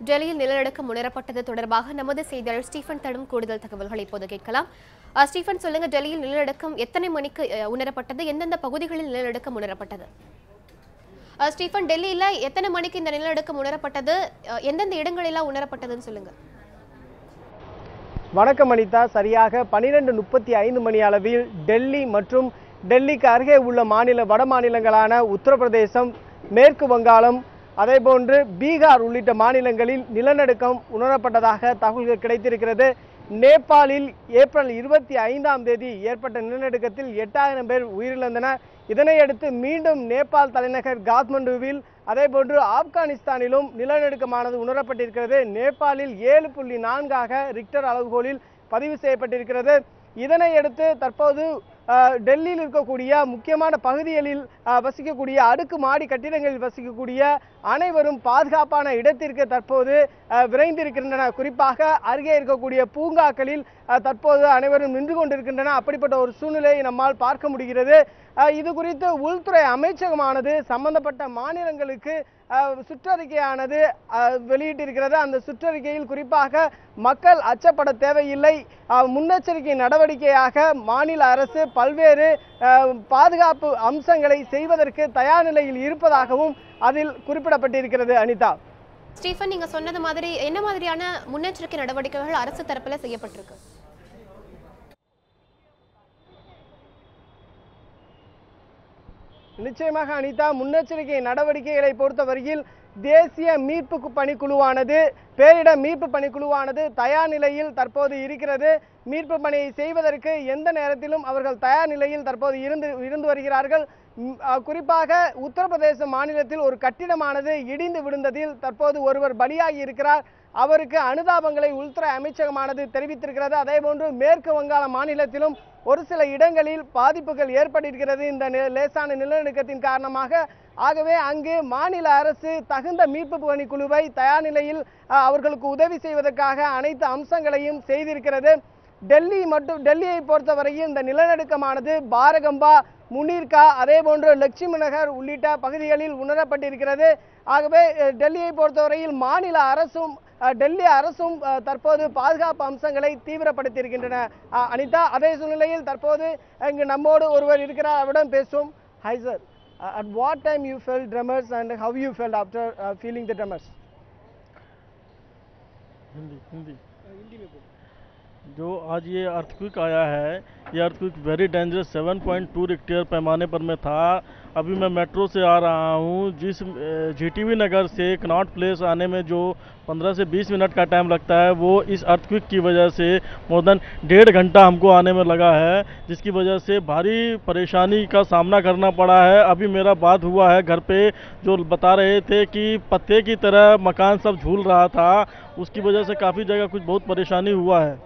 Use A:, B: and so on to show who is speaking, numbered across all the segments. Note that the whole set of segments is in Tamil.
A: டெல்லியில் நிலநடுக்கம் உணரப்பட்டது தொடர்பாக நமது செய்தியாளர் ஸ்டீஃபன் தடும் கூடுதல் தகவல்களை இப்போது கேட்கலாம். ஸ்டீஃபன், சொல்லுங்க, டெல்லியில் நிலநடுக்கம் எத்தனை மணிக்கு உணரப்பட்டது? எந்தெந்த பகுதிகளில் நிலநடுக்கம் உணரப்பட்டது? ஸ்டீஃபன், டெல்லியில எத்தனை மணிக்கு இந்த நிலநடுக்கம் உணரப்பட்டது? எந்தெந்த இடங்களெல்லாம் உணரப்பட்டதுன்னு சொல்லுங்க.
B: வணக்கம் அனிதா. சரியாக 12:35 மணி அளவில் டெல்லி மற்றும் டெல்லிக்கு அருகே உள்ள வட மாநிலங்களான உத்தரப்பிரதேசம், மேற்கு வங்காளம், அதேபோன்று பீகார் உள்ளிட்ட மாநிலங்களில் நிலநடுக்கம் உணரப்பட்டதாக தகவல்கள் கிடைத்திருக்கிறது. நேபாளில் ஏப்ரல் 25ஆம் தேதி ஏற்பட்ட நிலநடுக்கத்தில் 8000 பேர் உயிரிழந்தனர். இதனையடுத்து மீண்டும் நேபாள் தலைநகர் காத்மண்டுவில், அதேபோன்று ஆப்கானிஸ்தானிலும் நிலநடுக்கமானது உணரப்பட்டிருக்கிறது. நேபாளில் 7.4 ரிக்டர் அளவுகோலில் பதிவு செய்யப்பட்டிருக்கிறது. இதனையடுத்து தற்போது டெல்லியில் இருக்கக்கூடிய முக்கியமான பகுதிகளில் வசிக்கக்கூடிய அடுக்கு மாடி கட்டிடங்களில் வசிக்கக்கூடிய அனைவரும் பாதுகாப்பான இடத்திற்கு தற்போது விரைந்திருக்கின்றனர். குறிப்பாக அருகே இருக்கக்கூடிய பூங்காக்களில் தற்போது அனைவரும் நின்று கொண்டிருக்கின்றனர். அப்படிப்பட்ட ஒரு சூழ்நிலையை நம்மால் பார்க்க முடிகிறது. இது குறித்து உள்துறை அமைச்சகமானது சம்பந்தப்பட்ட மாநிலங்களுக்கு சுற்றறிக்கையானது வெளியிட்டிருக்கிறது. அந்த சுற்றறிக்கையில் குறிப்பாக மக்கள் அச்சப்பட தேவையில்லை, முன்னெச்சரிக்கை நடவடிக்கையாக மாநில அரசு பல்வேறு பாதுகாப்பு அம்சங்களை செய்வதற்கு தயார் நிலையில் இருப்பதாகவும் அதில் குறிப்பிடப்பட்டிருக்கிறது. அனிதா,
A: ஸ்டீஃபன், நீங்க சொன்னது மாதிரி என்ன மாதிரியான முன்னெச்சரிக்கை நடவடிக்கைகள் அரசு தரப்புல செய்யப்பட்டிருக்கு?
B: நிச்சயமாக அனிதா, முன்னெச்சரிக்கை நடவடிக்கைகளை பொறுத்தவரையில் தேசிய மீட்பு பணிக்குழுவானது, பேரிடர் மீட்பு பணிக்குழுவானது தயார் நிலையில் தற்போது இருக்கிறது. மீட்பு பணியை செய்வதற்கு எந்த நேரத்திலும் அவர்கள் தயார் நிலையில் தற்போது இருந்து வருகிறார்கள். குறிப்பாக உத்தரப்பிரதேச மாநிலத்தில் ஒரு கட்டிடமானது இடிந்து விழுந்ததில் தற்போது ஒருவர் பலியாகி இருக்கிறார். அவருக்கு அனுதாபங்களை உள்துறை அமைச்சகமானது தெரிவித்திருக்கிறது. அதேபோன்று மேற்கு வங்காள மாநிலத்திலும் ஒரு சில இடங்களில் பாதிப்புகள் ஏற்பட்டிருக்கிறது இந்த லேசான நிலநடுக்கத்தின் காரணமாக. ஆகவே அங்கு மாநில அரசு தகுந்த மீட்பு பணிக்குழுவை தயார் நிலையில் அவர்களுக்கு உதவி செய்வதற்காக அனைத்து அம்சங்களையும் செய்திருக்கிறது. டெல்லியை பொறுத்தவரையில் இந்த நிலநடுக்கமானது பாரகம்பா, முனீர்கா, அதேபோன்று லட்சுமி நகர் உள்ளிட்ட பகுதிகளில் உணரப்பட்டிருக்கிறது. ஆகவே டெல்லியை பொறுத்தவரையில் டெல்லி அரசும் தற்போது பாதுகாப்பு அம்சங்களை தீவிரப்படுத்தியிருக்கின்றன. அனிதா, அதே சூழ்நிலையில் தற்போது இங்கு நம்மோடு ஒருவர் இருக்கிறார், அவரிடம் பேசுவோம். Hi sir, at what time you felt tremors and how you felt after feeling the tremors?
C: Hindi जो आज ये अर्थक्वेक आया है, ये अर्थक्वेक वेरी डेंजरस 7.2 रिक्टर पैमाने पर में था। अभी मैं मेट्रो से आ रहा हूँ। जिस जीटीवी नगर से कनॉट प्लेस आने में जो 15 से 20 मिनट का टाइम लगता है, वो इस अर्थक्वेक की वजह से मोर देन 1.5 घंटा हमको आने में लगा है, जिसकी वजह से भारी परेशानी का सामना करना पड़ा है। अभी मेरा बात हुआ है घर पे, जो बता रहे थे कि पत्ते की तरह मकान सब झूल रहा था, उसकी वजह से काफ़ी जगह कुछ बहुत परेशानी हुआ है।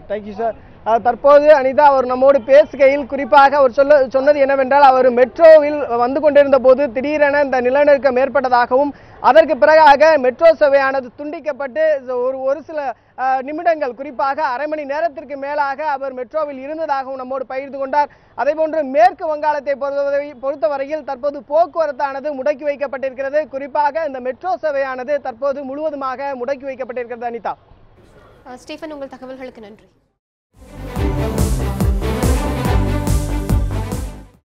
B: Thank you sir. தற்போது அனிதா அவர் நம்மோடு பேசுகையில் குறிப்பாக அவர் சொன்னது என்னவென்றால், அவர் மெட்ரோவில் வந்து கொண்டிருந்த போது திடீரென இந்த நிலநடுக்கம் ஏற்பட்டதாகவும், அதற்கு பிறகாக மெட்ரோ சேவையானது துண்டிக்கப்பட்டு ஒரு சில நிமிடங்கள், குறிப்பாக அரை மணி நேரத்திற்கு மேலாக அவர் மெட்ரோவில் இருந்ததாகவும் நம்மோடு பகிர்ந்து கொண்டார். அதேபோன்று மேற்கு வங்காளத்தை பொறுத்தவரையில் தற்போது போக்குவரத்தானது முடக்கி வைக்கப்பட்டிருக்கிறது. குறிப்பாக இந்த மெட்ரோ சேவையானது தற்போது முழுவதுமாக முடக்கி வைக்கப்பட்டிருக்கிறது. அனிதா,
A: ஸ்டீஃபன், உங்கள் தகவல்களுக்கு நன்றி.